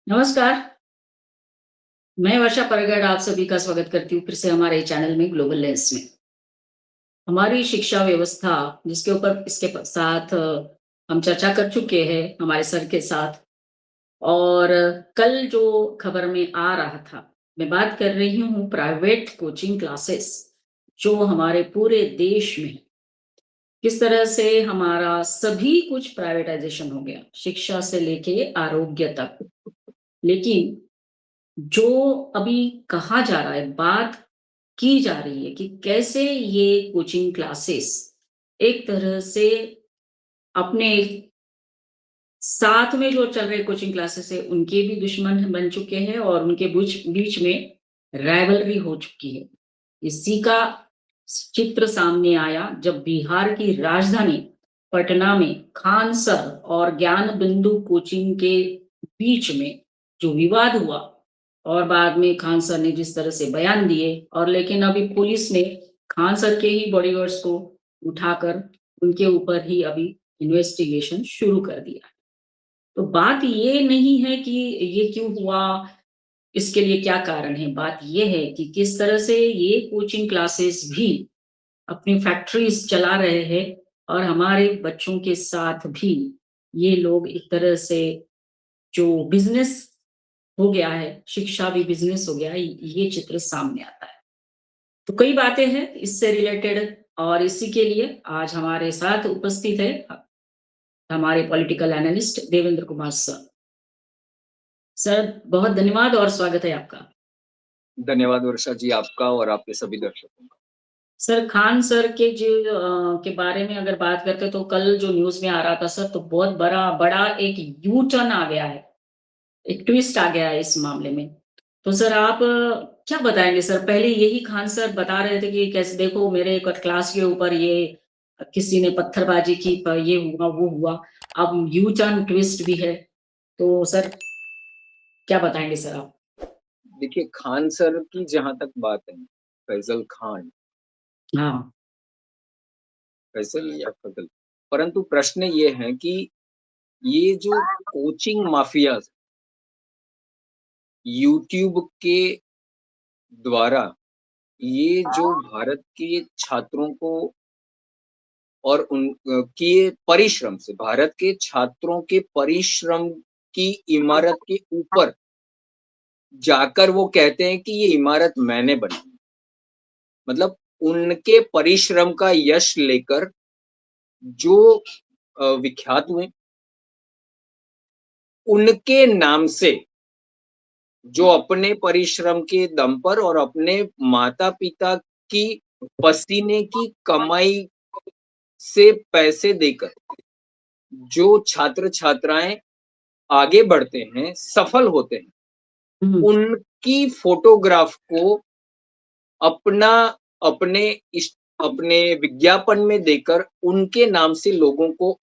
नमस्कार, मैं वर्षा परगड़ आप सभी का स्वागत करती हूँ फिर से हमारे चैनल में ग्लोबल लेंस में। हमारी शिक्षा व्यवस्था जिसके ऊपर इसके साथ हम चर्चा कर चुके हैं हमारे सर के साथ और कल जो खबर में आ रहा था, मैं बात कर रही हूँ प्राइवेट कोचिंग क्लासेस जो हमारे पूरे देश में किस तरह से हमारा सभी कुछ प्राइवेटाइजेशन हो गया, शिक्षा से लेके आरोग्य तक। लेकिन जो अभी कहा जा रहा है, बात की जा रही है कि कैसे ये कोचिंग क्लासेस एक तरह से अपने साथ में जो चल रहे कोचिंग क्लासेस है, उनके भी दुश्मन बन चुके हैं और उनके बीच बीच में राइवलरी हो चुकी है। इसी का चित्र सामने आया जब बिहार की राजधानी पटना में खान सर और ज्ञान बिंदु कोचिंग के बीच में जो विवाद हुआ और बाद में खान सर ने जिस तरह से बयान दिए और लेकिन अभी पुलिस ने खान सर के ही बॉडीगार्ड्स को उठाकर उनके ऊपर ही अभी इन्वेस्टिगेशन शुरू कर दिया। तो बात ये नहीं है कि ये क्यों हुआ, इसके लिए क्या कारण है? बात ये है कि किस तरह से ये कोचिंग क्लासेस भी अपनी फैक्ट्रीज़ चला रहे हैं और हमारे बच्चों के साथ भी ये लोग एक तरह से जो बिज़नेस हो गया है, शिक्षा भी बिज़नेस हो गया है, ये चित्र सामने आता है। तो कई बातें हैं इससे रिलेटेड और इसी के लिए आज हमारे साथ उपस्थित है हमारे political analyst Devendra Kumar sir. Sir, बहुत धन्यवाद और स्वागत है आपका। धन्यवाद वर्षा जी आपका और आपके सभी दर्शकों का। सर, खान सर के जो के बारे में अगर बात करते तो कल जो न्यूज़ में आ रहा था सर, तो बहुत बड़ा एक यू टर्न आ गया है, एक ट्विस्ट आ गया है इस मामले में। तो सर आप क्या बताएँगे सर? पहले यही खान सर बता रहे थे कि कैसे देखो मेरे एक क्लास के ऊपर ये किसी ने पत्थरबाजी की, ये हुआ, वो हुआ। अब यू टर्न ट्विस्ट भी है। तो सर क्या बताएँगे सर आप? देखिए खान सर की जहाँ तक बात है, फैज़ल खान, हाँ। फैज़ल या फज़ल, परंतु प्रश्न ये है कि ये जो कोचिंग माफ़ियाज़ यूट्यूब के द्वारा ये जो भारत के छात्रों को और के परिश्रम से भारत के छात्रों के परिश्रम की इमारत के ऊपर जाकर वो कहते हैं कि ये इमारत मैंने बनाई। मतलब उनके परिश्रम का यश लेकर जो विख्यात हुए, उनके नाम से जो अपने परिश्रम के दम पर और अपने माता-पिता की पसीने की कमाई से पैसे देकर जो छात्र-छात्राएँ आगे बढ़ते हैं, सफल होते हैं, हुँ, उनकी फ़ोटोग्राफ को अपना अपने इस अपने विज्ञापन में देकर उनके नाम से लोगों को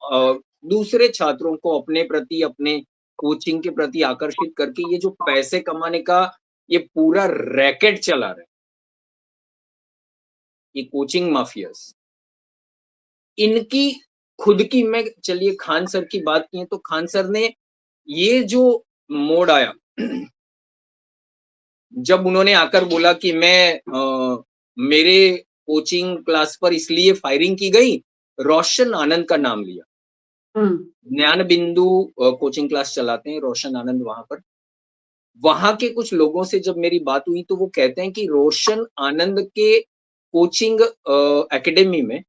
दूसरे छात्रों को अपने प्रति, अपने कोचिंग के प्रति आकर्षित करके ये जो पैसे कमाने का ये पूरा रैकेट चला रहा है, ये कोचिंग माफियाज़। इनकी खुद की मैं चलिए खान सर की बात की है तो खान सर ने ये जो मोड़ आया जब उन्होंने आकर बोला कि मेरे कोचिंग क्लास पर इसलिए फायरिंग की गई, रोशन आनंद का नाम लिया। हुँ, ज्ञान बिंदु कोचिंग क्लास चलाते हैं रोशन आनंद वहाँ पर। वहाँ के कुछ लोगों से जब मेरी बात हुई तो वो कहते हैं कि रोशन आनंद के कोचिंग एकेडमी में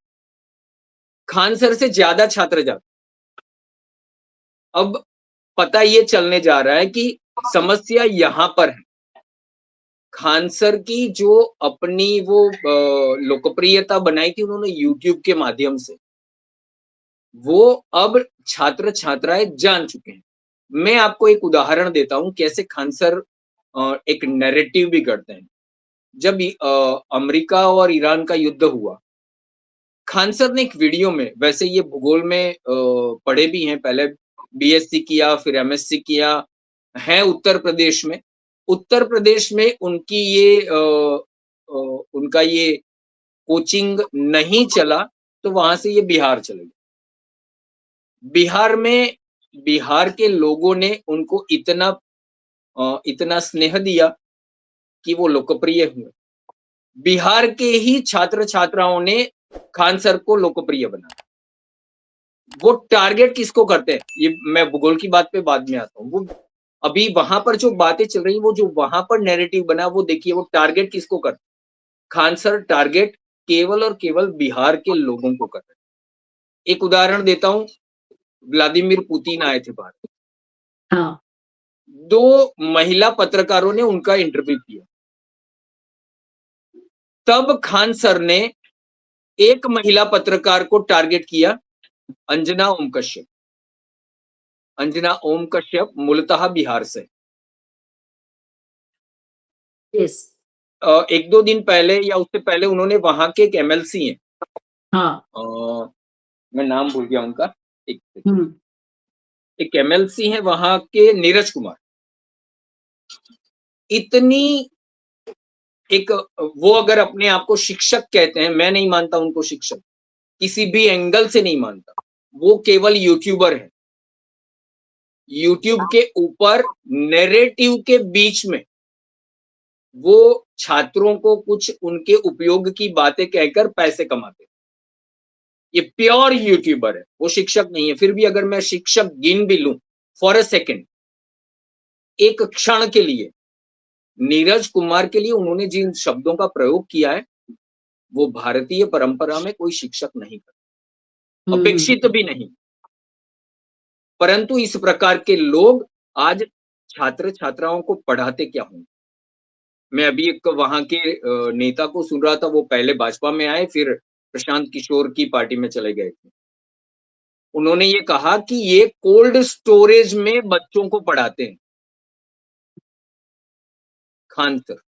खान सर से ज़्यादा छात्र जाते। अब पता ये चलने जा रहा है कि समस्या यहाँ पर है। खान सर की जो अपनी वो लोकप्रियता बनाई थी उन्होंने यूट्यूब के माध्यम से, वो अब छात्र-छात्राएँ जान चुके हैं। मैं आपको एक उदाहरण देता हूँ कैसे खान सर एक नैरेटिव भी गढ़ते हैं। जब अमेरिका और ईरान का युद्ध हुआ, खान सर ने एक वीडियो में वैसे ये भूगोल में पढ़े भी हैं, पहले बीएससी किया, फिर एमएससी किया, हैं उत्तर प्रदेश में। उत्तर प्रदेश में उनका ये कोचिंग नहीं चला, तो वहाँ से ये बिहार चले गए। बिहार में बिहार के लोगों ने उनको इतना इतना स्नेह दिया कि वो लोकप्रिय हुए। बिहार के ही छात्र-छात्राओं ने खान सर को लोकप्रिय बनाया। वो टारगेट किसको करते हैं? ये मैं भूगोल की बात पे बाद में आता हूँ। वो अभी वहाँ पर जो बातें चल रही हैं, वो जो वहाँ पर नैरेटिव बना, वो देखिए वो टारगेट किसको करते हैं? खान सर टारगेट केवल और केवल बिहार के लोगों को कर रहे हैं। एक उदाहरण देता हूँ, व्लादिमीर पुतिन आए थे भारत। हाँ, 2 महिला पत्रकारों ने उनका इंटरव्यू किया। तब खान सर ने एक महिला पत्रकार को टारगेट किया, अंजना ओम कश्यप। अंजना ओम कश्यप मूलतः बिहार से। यस, 1-2 दिन पहले या उससे पहले उन्होंने वहाँ के एक एमएलसी हैं, हाँ, अ, मैं नाम भूल गया उनका, एक सेकंड, हुँ, एक एमएलसी हैं वहाँ के नीरज कुमार। इतनी एक वो अगर अपने आप को शिक्षक कहते हैं, मैं नहीं मानता उनको शिक्षक, किसी भी एंगल से नहीं मानता। वो केवल यूट्यूबर हैं। यूट्यूब के ऊपर नैरेटिव के बीच में वो छात्रों को कुछ उनके उपयोग की बातें कहकर पैसे कमाते हैं। ये प्योर यूट्यूबर है, वो शिक्षक नहीं है। फिर भी अगर मैं शिक्षक गिन भी लूं फॉर अ सेकेंड, एक क्षण के लिए, नीरज कुमार के लिए उन्होंने जिन शब्दों का प्रयोग किया है, वो भारतीय परंपरा में कोई शिक्षक नहीं करता, हुँ, हुँ, अपेक्षित भी नहीं। परंतु इस प्रकार के लोग आज छात्र छात्राओं को पढ़ाते क्या होंगे? मैं अभी एक वहाँ के नेता को सुन रहा था, वो पहले भाजपा में आए, फिर प्रशांत किशोर की पार्टी में चले गए थे। उन्होंने ये कहा कि ये कोल्ड स्टोरेज में बच्चों को पढ़ाते हैं, खान सर।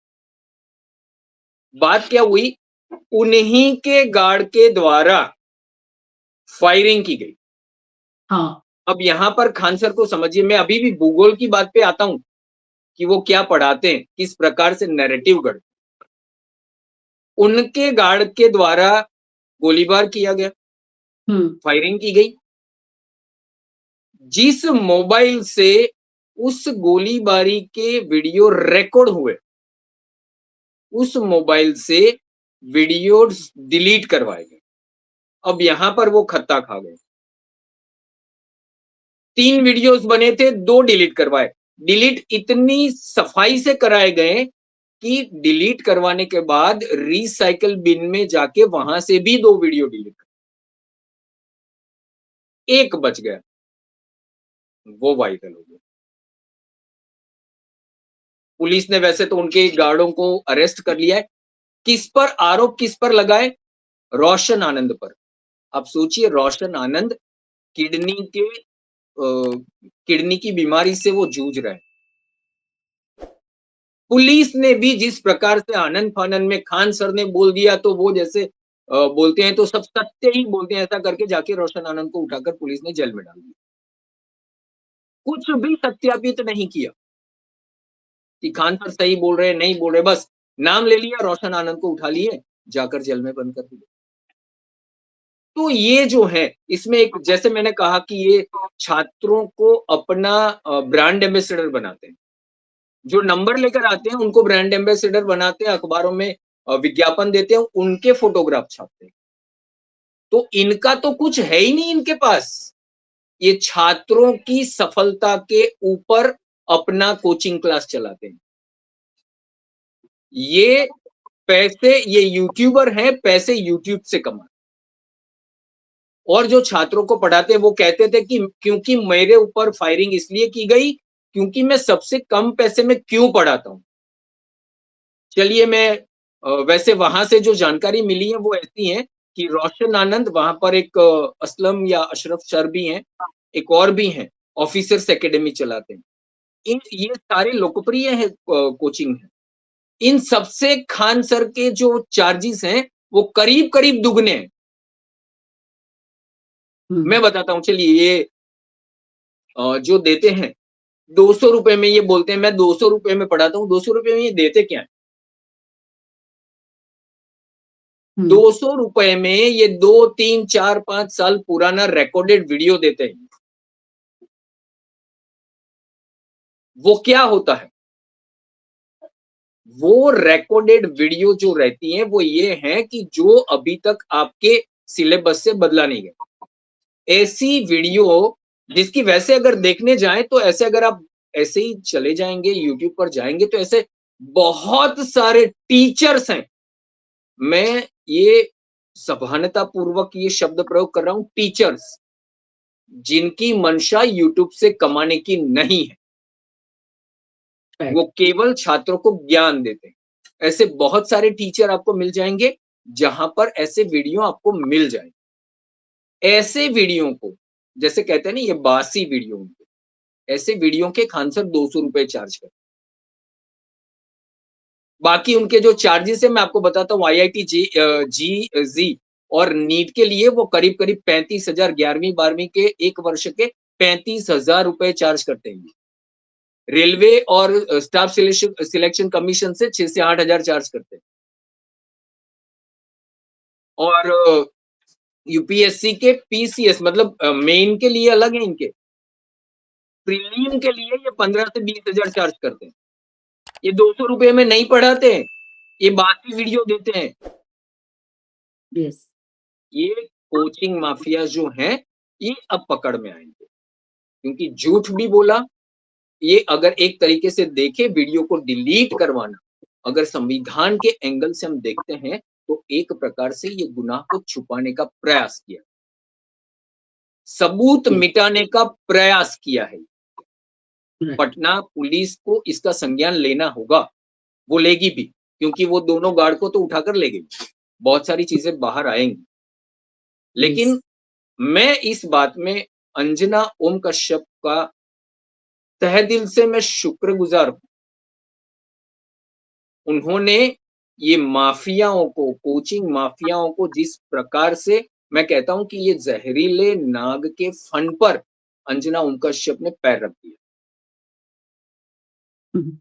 बात क्या हुई? उन्हीं के गार्ड के द्वारा फायरिंग की गई। हाँ, अब यहाँ पर खान सर को समझिए, मैं अभी भी भूगोल की बात पे आता हूँ कि वो क्या पढ़ाते हैं, किस प्रकार से नैरेटिव गढ़ उनके गार्ड के द्वारा गोलीबार किया गया, हुँ, फायरिंग की गई। जिस मोबाइल से उस गोलीबारी के वीडियो रिकॉर्ड हुए, उस मोबाइल से वीडियोस डिलीट करवाए गए। अब यहाँ पर वो खत्ता खा गए। 3 वीडियोस बने थे, 2 डिलीट करवाए। डिलीट इतनी सफाई से कराए गए कि डिलीट करवाने के बाद रिसाइकिल बिन में जाके वहां से भी 2 वीडियो डिलीट, एक बच गया, वो वायरल हो गया। पुलिस ने वैसे तो उनके गार्डों को अरेस्ट कर लिया है। किस पर आरोप किस पर लगाए? रोशन आनंद पर। आप सोचिए, रोशन आनंद किडनी के किडनी की बीमारी से वो जूझ रहे हैं। पुलिस ने भी जिस प्रकार से आनन-फानन में खान सर ने बोल दिया तो वो जैसे बोलते हैं तो सब सत्य ही बोलते हैं, ऐसा करके जाके रोशन आनंद को उठाकर पुलिस ने जेल में डाल दिया। कुछ भी सत्यापित नहीं किया कि खान सर सही बोल रहे हैं, नहीं बोल रहे, बस नाम ले लिया, रोशन आनंद को उठा लिए, जाकर जेल में बंद कर दिया। तो ये जो है, इसमें एक जैसे मैंने कहा कि ये छात्रों को अपना ब्रांड एम्बेसडर बनाते हैं। जो नंबर लेकर आते हैं उनको ब्रांड एम्बेसडर बनाते हैं, अखबारों में विज्ञापन देते हैं, उनके फोटोग्राफ छापते हैं। तो इनका तो कुछ है ही नहीं इनके पास। ये छात्रों की सफलता के ऊपर अपना कोचिंग क्लास चलाते हैं। ये ये यूट्यूबर हैं, पैसे यूट्यूब से कमाते हैं। और जो छात्रों को पढ़ाते हैं वो कहते थे कि क्योंकि मेरे ऊपर फायरिंग इसलिए की गई क्योंकि मैं सबसे कम पैसे में क्यों पढ़ाता हूँ। चलिए मैं वैसे वहां से जो जानकारी मिली है वो ऐसी है कि रोशन आनंद वहां पर एक असलम या अशरफ सर भी हैं, एक और भी हैं, ऑफिसर्स एकेडमी चलाते हैं। इन ये सारे लोकप्रिय है कोचिंग है। इन सबसे खान सर के जो चार्जेस हैं वो करीब करीब दुगने हैं। हुँ, मैं बताता हूँ, चलिए ये जो देते हैं 200 रुपए में, ये बोलते हैं मैं 200 रुपए में पढ़ाता हूँ, 200 रुपए में ये देते क्या है? हुँ, 200 रुपए में ये 2, 3, 4, 5 साल पुराना रिकॉर्डेड वीडियो देते हैं। वो क्या होता है? वो रिकॉर्डेड वीडियो जो रहती हैं, वो ये हैं कि जो अभी तक आपके सिलेबस से बदला नहीं गया। ऐसी वीडियो जिसकी वैसे अगर देखने जाएँ तो ऐसे अगर आप ऐसे ही चले जाएँगे, यूट्यूब पर जाएँगे तो ऐसे बहुत सारे टीचर्स हैं। मैं ये सभानतापूर्वक ये शब्द प्रयोग कर रहा हूँ टीचर्स, जिनकी मंशा यूट्यूब से कमाने की नहीं है। वो राइट। केवल छात्रों को ज्ञान देते हैं। ऐसे बहुत सारे टीचर आपको मिल जाएँगे, जहाँ पर ऐसे वीडियो आपको मिल जाएँगे। ऐसे वीडियो को जैसे कहते हैं ना ये बासी वीडियो, ऐसे वीडियो के खान सर ₹200 चार्ज करते हैं। बाकी उनके जो चार्जेस है मैं आपको बताता हूँ आईआईटी जी और नीट के लिए वो करीब-करीब 35,000 11वीं-12वीं के 1 वर्ष के ₹35,000 चार्ज करते हैं। रेलवे और स्टाफ सिलेक्शन कमीशन से 6 से 8,000 चार्ज करते हैं। और यूपीएससी के पीसीएस मतलब मेन के लिए अलग है इनके, प्रीलिम के लिए ये 15 से 20,000 चार्ज करते हैं। ये ₹200 में नहीं पढ़ाते हैं, ये बाकी वीडियो देते हैं। यस। ये कोचिंग माफिया जो हैं, ये अब पकड़ में आएँगे, क्योंकि झूठ भी बोला, ये अगर एक तरीके से देखें वीडियो को डिलीट करवाना, अगर संविधान के एंगल से हम देखते हैं, तो एक प्रकार से ये गुनाह को छुपाने का प्रयास किया, सबूत जी। मिटाने का प्रयास किया है। राइट। पटना पुलिस को इसका संज्ञान लेना होगा, वो लेगी भी, क्योंकि वो दोनों गार्ड को तो उठाकर ले गई। बहुत सारी चीज़ें बाहर आएँगी। यस। लेकिन मैं इस बात में अंजना ओम कश्यप का तहे दिल से मैं शुक्रगुज़ार हूँ। उन्होंने ये माफियाओं को, कोचिंग माफियाओं को जिस प्रकार से मैं कहता हूँ कि ये ज़हरीले नाग के फन पर अंजना ओम कश्यप ने पैर रख दिया। हुँ,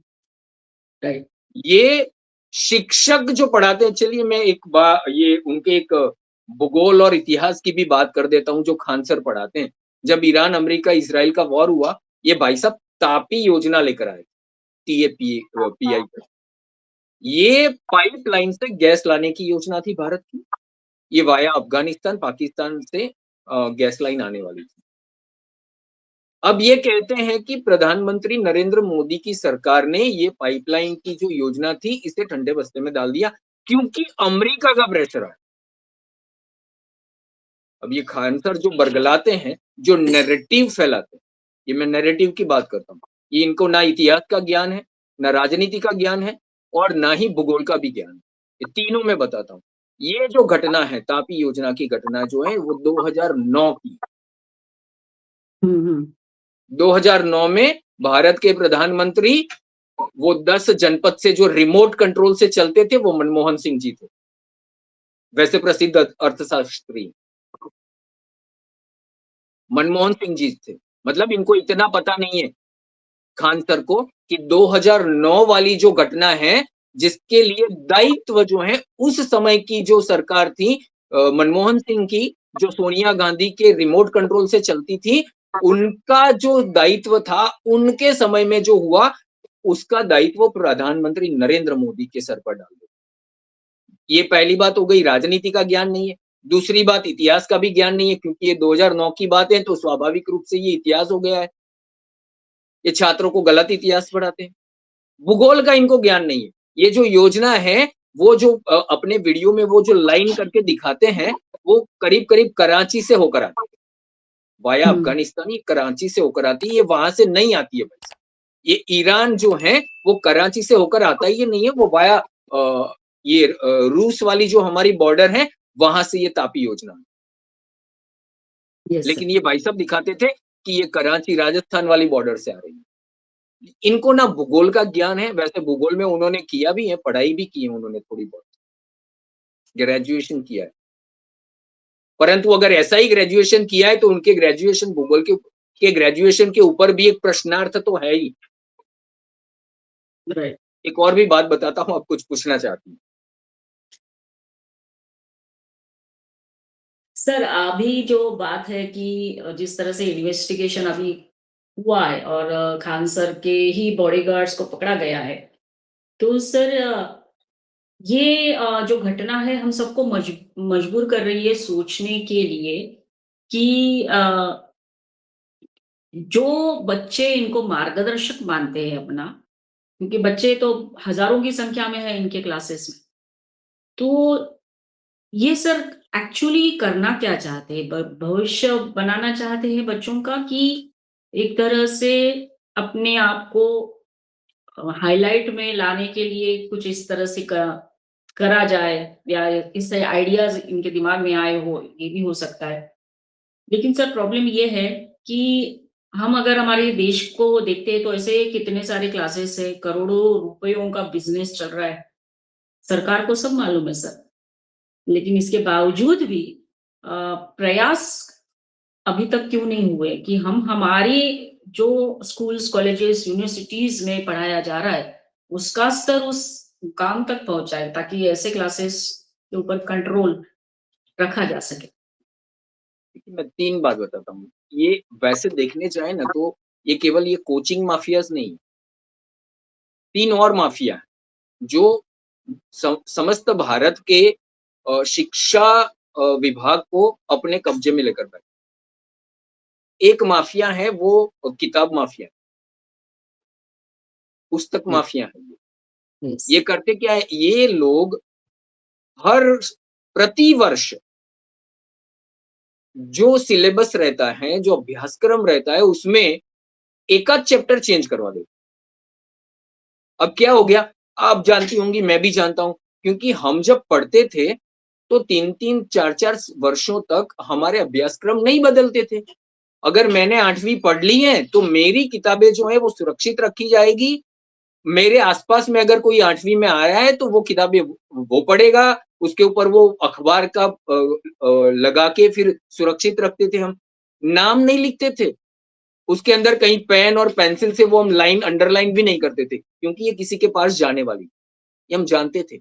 राइट। ये शिक्षक जो पढ़ाते हैं चलिए मैं एक बा ये उनके एक भूगोल और इतिहास की भी बात कर देता हूँ जो खान सर पढ़ाते हैं। जब ईरान, अमेरिका, इज़राइल का वॉर हुआ, ये भाई साहब तापी योजना लेकर आए, पीआई का। ये पाइपलाइन से गैस लाने की योजना थी भारत की। ये वाया अफ़गानिस्तान, पाकिस्तान से गैस लाइन आने वाली थी। अब ये कहते हैं कि प्रधानमंत्री नरेंद्र मोदी की सरकार ने ये पाइपलाइन की जो योजना थी, इसे ठंडे बस्ते में डाल दिया, क्योंकि अमेरिका का प्रेशर आया। अब ये खान सर जो बरगलाते हैं, जो नैरेटिव फैलाते हैं, ये मैं नैरेटिव की बात करता हूँ। ये इनको ना इतिहास का ज्ञान है, ना राजनीति का ज्ञान है और ना ही भूगोल का भी ज्ञान है। ये तीनों मैं बताता हूँ। ये जो घटना है, तापी योजना की घटना जो है, वो 2009 की। हुँ, हुँ। 2009 में भारत के प्रधानमंत्री वो 10 जनपद से जो रिमोट कंट्रोल से चलते थे, वो मनमोहन सिंह जी थे। वैसे प्रसिद्ध अर्थशास्त्री मनमोहन सिंह जी थे। मतलब इनको इतना पता नहीं है खान सर को कि 2009 वाली जो घटना है, जिसके लिए दायित्व जो है उस समय की जो सरकार थी मनमोहन सिंह की, जो सोनिया गांधी के रिमोट कंट्रोल से चलती थी, उनका जो दायित्व था, उनके समय में जो हुआ, उसका दायित्व प्रधानमंत्री नरेंद्र मोदी के सर पर डाल दिया। ये पहली बात हो गई राजनीति का ज्ञान नहीं है। दूसरी बात इतिहास का भी ज्ञान नहीं है क्योंकि ये 2009 की बात है तो स्वाभाविक रूप से ये इतिहास हो गया है। ये छात्रों को गलत इतिहास पढ़ाते हैं। भूगोल का इनको ज्ञान नहीं है। ये जो योजना है, वो जो अपने वीडियो में वो जो लाइन करके दिखाते हैं, वो करीब-करीब कराची से होकर आती है। वाया हुँ, अफ़गानिस्तान ये कराची से होकर आती है, ये वहाँ से नहीं आती है भाई साहब। ये ईरान जो है, वो कराची से होकर आता ही नहीं है, वो वाया रूस वाली जो हमारी बॉर्डर है, वहाँ से ये तापी योजना है। Yes sir. लेकिन ये भाई साहब दिखाते थे कि ये कराची राजस्थान वाली बॉर्डर से आ रही है। इनको ना भूगोल का ज्ञान है, वैसे भूगोल में उन्होंने किया भी है, पढ़ाई भी की है उन्होंने थोड़ी बहुत, ग्रेजुएशन किया है। परंतु अगर ऐसा ही ग्रेजुएशन किया है, तो उनके ग्रेजुएशन भूगोल के ग्रेजुएशन के ऊपर भी एक प्रश्नार्थ तो है ही। राइट। एक और भी बात बताता हूँ, आप कुछ पूछना चाहती हैं? सर, अभी जो बात है कि जिस तरह से इन्वेस्टिगेशन अभी हुआ है और खान सर के ही बॉडीगार्ड्स को पकड़ा गया है। तो सर ये जो घटना है हम सबको मजबूर कर रही है सोचने के लिए कि जो बच्चे इनको मार्गदर्शक मानते हैं अपना, क्योंकि बच्चे तो हज़ारों की संख्या में है इनके क्लासेस में। तो ये सर एक्चुअली करना क्या चाहते हैं? भविष्य बनाना चाहते हैं बच्चों का कि एक तरह से अपने आप को हाइलाइट में लाने के लिए कुछ इस तरह से करा जाए या इससे आइडियाज़ इनके दिमाग में आए हो, ये भी हो सकता है। लेकिन सर प्रॉब्लम ये है कि हम अगर हमारे देश को देखते हैं तो ऐसे कितने सारे क्लासेस हैं, करोड़ों रुपयों का बिज़नेस चल रहा है। सरकार को सब मालूम है सर। लेकिन इसके बावजूद भी अ, प्रयास अभी तक क्यों नहीं हुए कि हम हमारी जो स्कूल्स, कॉलेजेस, यूनिवर्सिटीज़ में पढ़ाया जा रहा है, उसका स्तर उस मुकाम तक पहुँचाए ताकि ऐसे क्लासेस के ऊपर कंट्रोल रखा जा सके। देखिए, मैं 3 बात बताता हूँ। ये वैसे देखने जाएँ ना तो ये केवल ये कोचिंग माफियाज़ नहीं, 3 और माफिया हैं, जो समस्त भारत के शिक्षा विभाग को अपने कब्ज़े में लेकर बैठे। एक माफिया है वो किताब माफिया, पुस्तक हुँ, माफिया है ये। यस। ये करते क्या है, ये लोग हर प्रति वर्ष जो सिलेबस रहता है, जो अभ्यासक्रम रहता है, उसमें एकाध चैप्टर चेंज करवा देते। अब क्या हो गया? आप जानती होंगी, मैं भी जानता हूँ, क्योंकि हम जब पढ़ते थे, तो 3-3 4-4 वर्षों तक हमारे अभ्यासक्रम नहीं बदलते थे। अगर मैंने 8वीं पढ़ ली है, तो मेरी किताबें जो हैं वो सुरक्षित रखी जाएगी। मेरे आस-पास में अगर कोई 8वीं में आया है, तो वो किताबें वो पढ़ेगा, उसके ऊपर वो अखबार का लगा के फिर सुरक्षित रखते थे हम। नाम नहीं लिखते थे। उसके अंदर कहीं पेन और पेंसिल से वो हम लाइन अंडरलाइन भी नहीं करते थे, क्योंकि ये किसी के पास जाने वाली, ये हम जानते थे।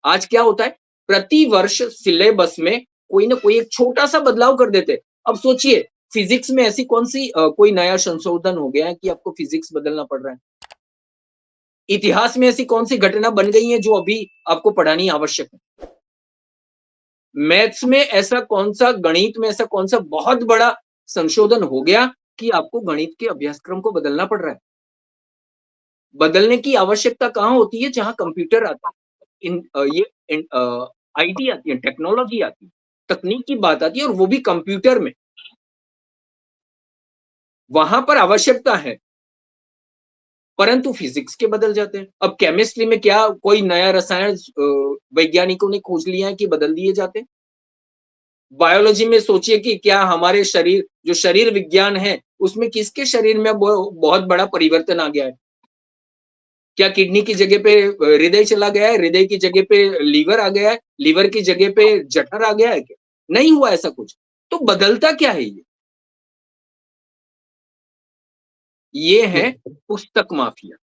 आज क्या होता है, प्रति वर्ष सिलेबस में कोई ना कोई एक छोटा-सा बदलाव कर देते हैं। अब सोचिए, फिज़िक्स में ऐसी कौन-सी कोई नया संशोधन हो गया है कि आपको फिज़िक्स बदलना पड़ रहा है? इतिहास में ऐसी कौन-सी घटना बन गई है जो अभी आपको पढ़ानी आवश्यक है? मैथ्स में ऐसा कौन-सा, गणित में ऐसा कौन-सा बहुत बड़ा संशोधन हो गया कि आपको गणित के अभ्यासक्रम को बदलना पड़ रहा है? बदलने की आवश्यकता कहाँ होती है? जहाँ कंप्यूटर आता है। आईटी आती है, टेक्नोलॉजी आती है, तकनीक की बात आती है और वो भी कंप्यूटर में। वहाँ पर आवश्यकता है, परंतु फिज़िक्स के बदल जाते हैं। अब केमिस्ट्री में क्या कोई नया रसायन वैज्ञानिकों ने खोज लिया है कि बदल दिए जाते हैं? बायोलॉजी में सोचिए कि क्या हमारे शरीर, जो शरीर विज्ञान है, उसमें किसके शरीर में बहुत बड़ा परिवर्तन आ गया है? क्या किडनी की जगह पे हृदय चला गया है? हृदय की जगह पे लीवर आ गया है? लीवर की जगह पे जठर आ गया है क्या? नहीं हुआ ऐसा कुछ। तो बदलता क्या है ये? ये है बिल्कुल। पुस्तक माफिया।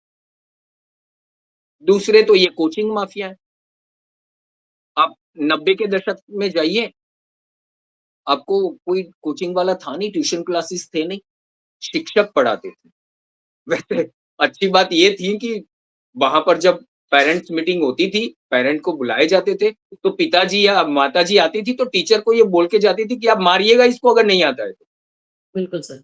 दूसरे तो ये कोचिंग माफिया है। आप 90 के दशक में जाइए, आपको कोई कोचिंग वाला था नहीं, ट्यूशन क्लासेस थे नहीं, शिक्षक पढ़ाते थे। वैसे अच्छी बात ये थी कि वहाँ पर जब पेरेंट्स मीटिंग होती थी, पेरेंट को बुलाए जाते थे, तो पिताजी या माताजी आती थी, तो टीचर को ये बोल के जाती थी कि आप मारिएगा इसको अगर नहीं आता है तो। बिल्कुल सर।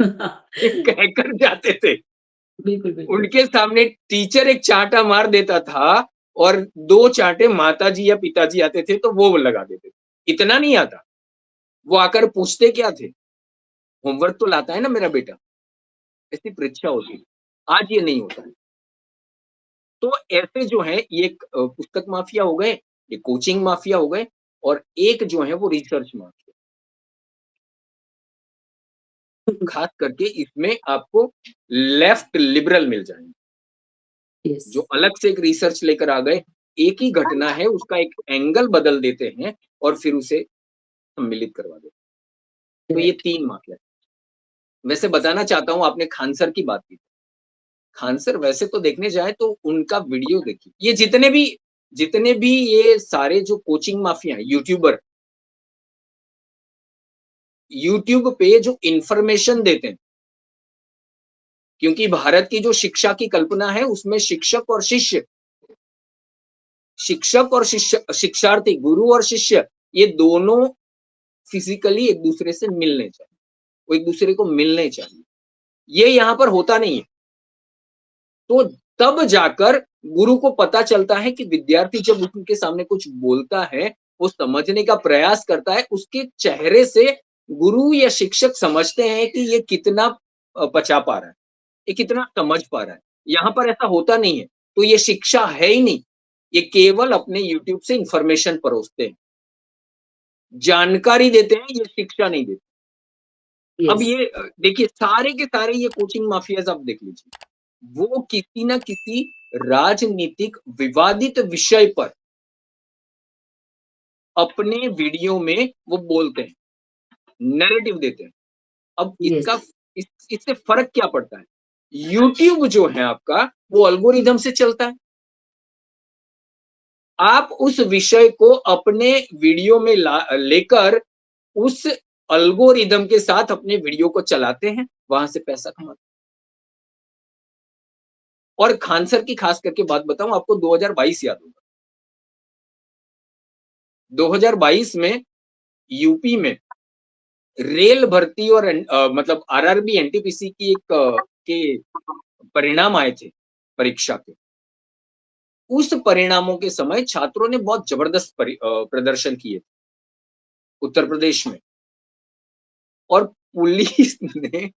ये कहकर जाते थे। बिल्कुल, बिल्कुल। उनके सामने टीचर एक चाँटा मार देता था और 2 चाँटे माताजी या पिताजी आते थे, तो वो लगा देते थे। इतना नहीं आता। वो आकर पूछते क्या थे? होमवर्क तो लाता है ना मेरा बेटा? ऐसी परीक्षा होती थी। आज ये नहीं होता है। तो ऐसे जो है ये एक पुस्तक माफिया हो गए, ये कोचिंग माफिया हो गए और एक जो है वो रिसर्च माफिया। खास करके इसमें आपको लेफ्ट लिबरल मिल जाएँगे, यस। जो अलग से एक रिसर्च लेकर आ गए, एक ही घटना है उसका एक एंगल बदल देते हैं और फिर उसे सम्मिलित करवा देते हैं। तो ये राइट। 3 माफिया हैं। वैसे बताना चाहता हूँ, आपने खान सर की बात की। खान सर वैसे तो देखने जाएँ तो उनका वीडियो देखिए। ये जितने भी ये सारे जो कोचिंग माफिया हैं, यूट्यूब पे जो इन्फॉर्मेशन देते हैं क्योंकि भारत की जो शिक्षा की कल्पना है उसमें शिक्षक और शिष्य, शिक्षार्थी, गुरु और शिष्य, ये दोनों फिजिकली एक दूसरे से मिलने चाहिए, वो एक दूसरे को मिलने चाहिए। ये यहाँ पर होता नहीं है। तो तब जाकर गुरु को पता चलता है कि विद्यार्थी जब उनके सामने कुछ बोलता है, वो समझने का प्रयास करता है, उसके चेहरे से गुरु या शिक्षक समझते हैं कि ये कितना पचा पा रहा है, ये कितना समझ पा रहा है। यहाँ पर ऐसा होता नहीं है, तो ये शिक्षा है ही नहीं, ये केवल अपने यूट्यूब से इन्फॉर्मेशन परोसते हैं, जानकारी देते हैं, ये शिक्षा नहीं देते। अब यस, ये देखिए सारे के सारे ये कोचिंग माफियाज आप देख लीजिए, वो किसी ना किसी राजनीतिक विवादित विषय पर अपने वीडियो में वो बोलते हैं, नैरेटिव देते हैं। अब यस, इससे फर्क क्या पड़ता है? यूट्यूब जो है आपका, वो एल्गोरिदम से चलता है। आप उस विषय को अपने वीडियो में लेकर उस एल्गोरिदम के साथ अपने वीडियो को चलाते हैं, वहां से पैसा कमाते हैं। और खान सर की खास करके बात बताऊं आपको, 2022 याद होगा। 2022 में यूपी में रेल भर्ती और मतलब आरआरबी एनटीपीसी की के परिणाम आए थे परीक्षा के। उस परिणामों के समय छात्रों ने बहुत जबरदस्त प्रदर्शन किए उत्तर प्रदेश में, और पुलिस ने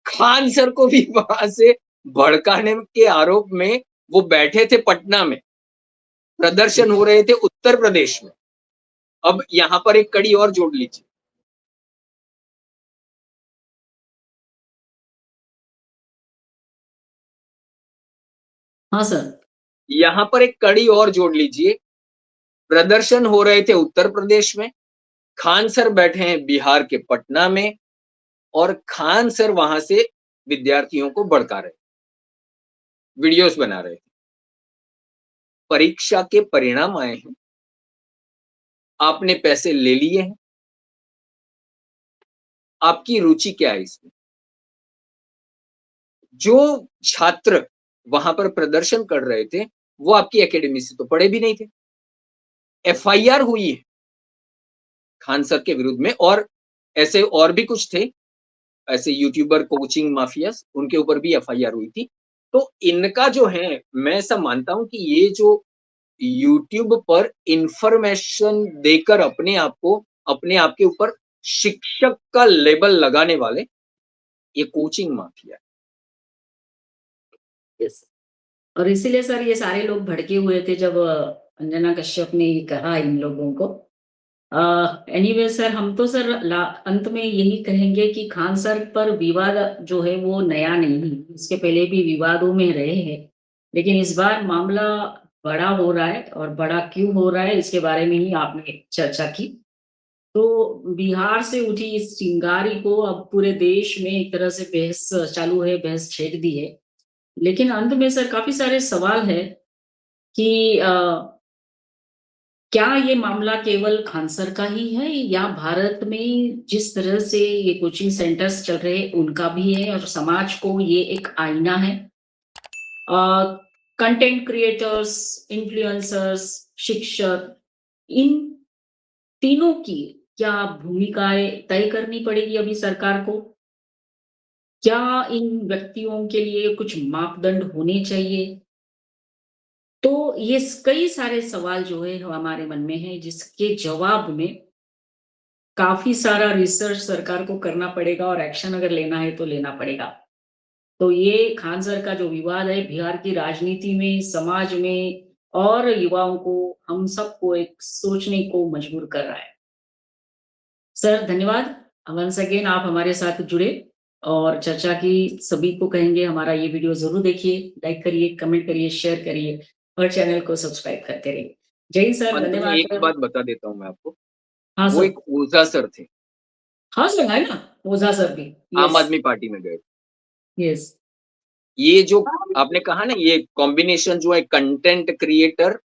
खान सर को भी वहां से भड़काने के आरोप में, वो बैठे थे पटना में, प्रदर्शन हो रहे थे उत्तर प्रदेश में। अब यहाँ पर एक कड़ी और जोड़ लीजिए, हाँ सर, यहाँ पर एक कड़ी और जोड़ लीजिए, प्रदर्शन हो रहे थे उत्तर प्रदेश में, खान सर बैठे हैं बिहार के पटना में, और खान सर वहां से विद्यार्थियों को भड़का रहे, वीडियोस बना रहे थे। परीक्षा के परिणाम आए हैं, आपने पैसे ले लिए हैं, आपकी रुचि क्या है इसमें? जो छात्र वहां पर प्रदर्शन कर रहे थे, वो आपकी एकेडमी से तो पढ़े भी नहीं थे। एफआईआर हुई है खान सर के विरुद्ध में, और ऐसे और भी कुछ थे, ऐसे यूट्यूबर कोचिंग माफियाज, उनके ऊपर भी एफआईआर हुई थी। तो इनका जो है, मैं ऐसा मानता हूं कि ये जो यूट्यूब पर इंफॉर्मेशन देकर अपने आप के ऊपर शिक्षक का लेबल लगाने वाले, ये कोचिंग माफिया। यस। और इसीलिए सर ये सारे लोग भड़के हुए थे जब अंजना कश्यप ने ये कहा इन लोगों को। एनीवे सर, हम तो सर अंत में यही कहेंगे कि खान सर पर विवाद जो है वो नया नहीं है, इसके पहले भी विवादों में रहे हैं, लेकिन इस बार मामला बड़ा हो रहा है, और बड़ा क्यों हो रहा है इसके बारे में ही आपने चर्चा की। तो बिहार से उठी इस चिंगारी को अब पूरे देश में एक तरह से बहस चालू है, बहस छेड़ दी है। लेकिन अंत में सर काफी सारे सवाल है कि क्या ये मामला केवल खानसर का ही है, या भारत में जिस तरह से ये कोचिंग सेंटर्स चल रहे हैं उनका भी है, और समाज को ये एक आईना है। कंटेंट क्रिएटर्स, इन्फ्लुएंसर्स, शिक्षक, इन तीनों की क्या भूमिकाएं तय करनी पड़ेगी अभी सरकार को? क्या इन व्यक्तियों के लिए कुछ मापदंड होने चाहिए? तो ये कई सारे सवाल जो है हमारे मन में है, जिसके जवाब में काफी सारा रिसर्च सरकार को करना पड़ेगा, और एक्शन अगर लेना है तो लेना पड़ेगा। तो ये खान सर का जो विवाद है बिहार की राजनीति में, समाज में, और युवाओं को, हम सबको एक सोचने को मजबूर कर रहा है। सर धन्यवाद, वंस अगेन आप हमारे साथ जुड़े और चर्चा की। सभी को कहेंगे हमारा ये वीडियो ज़रूर देखिए, लाइक करिए, कमेंट करिए, शेयर करिए, और चैनल को सब्सक्राइब करते रहिए। जय हिंद सर, अंत में धन्यवाद एक सर। बात बता देता हूं मैं आपको, हाँ वो सर। एक ओझा सर थे, हाँ सर, है ना? ओझा सर भी। आम यस, आदमी पार्टी में गए। यस, ये जो आपने कहा ना, ये कॉम्बिनेशन जो है, कंटेंट क्रिएटर,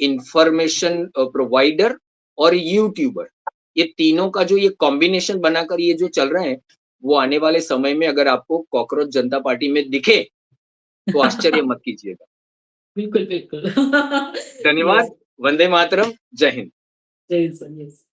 इंफॉर्मेशन प्रोवाइडर और यूट्यूबर, ये तीनों का जो ये कॉम्बिनेशन बनाकर ये जो चल रहे हैं, वो आने वाले समय में अगर आपको कॉकरोच जनता पार्टी में दिखे, तो आश्चर्य मत कीजिएगा। बिल्कुल, बिल्कुल। धन्यवाद, यस, वंदे मातरम, जय हिंद। जय सर, यस।